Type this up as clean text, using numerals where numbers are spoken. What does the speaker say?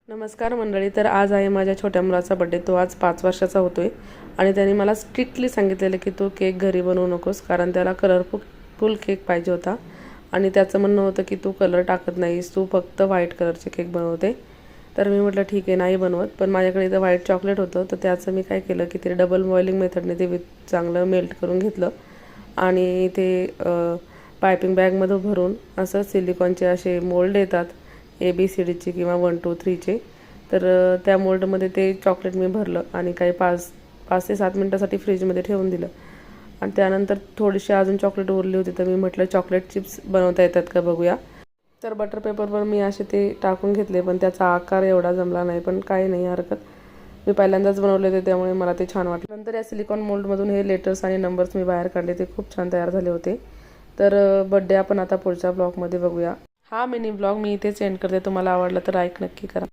नमस्कार मंडळी. तर आज आहे माझ्या छोट्या मुलाचा बड्डे. तो आज 5 वर्षाचा होतोय आणि त्याने मला स्ट्रिक्टली सांगितलेलं की तू केक घरी बनवू नकोस, कारण त्याला कलरफुल केक पाहिजे होता. आणि त्याचं म्हणणं होतं की तू कलर टाकत नाहीस, तू फक्त व्हाईट कलरचे केक बनवते. तर मी म्हटलं ठीक आहे, नाही बनवत. पण माझ्याकडे इथं व्हाईट चॉकलेट होतं, तर त्याचं मी काय केलं की ते डबल बॉइलिंग मेथडने ते चांगलं मेल्ट करून घेतलं आणि ते पायपिंग बॅगमध्ये भरून असं सिलिकॉनचे असे मोल्ड येतात ABCDची किंवा 1 2 3चे. तर त्या मोल्डमध्ये ते चॉकलेट मी भरलं आणि काही 5 ते 7 मिनटासाठी फ्रीजमध्ये ठेवून दिलं. आणि त्यानंतर थोडीशी अजून चॉकलेट उरली होती, तर मी म्हटलं चॉकलेट चिप्स बनवता येतात का बघूया. तर बटर पेपरवर मी असे ते टाकून घेतले, पण त्याचा आकार एवढा जमला नाही, पण काही नाही हरकत. मी पहिल्यांदाच बनवले होते त्यामुळे मला ते छान वाटलं. नंतर या सिलिकॉन मोल्डमधून हे लेटर्स आणि नंबर्स मी बाहेर काढले, ते खूप छान तयार झाले होते. तर बड्डे आपण आता पुढच्या ब्लॉगमध्ये बघूया. हा मिनी ब्लॉग मी इथेच एंड करते. तुम्हाला आवडला तर लाईक नक्की करा.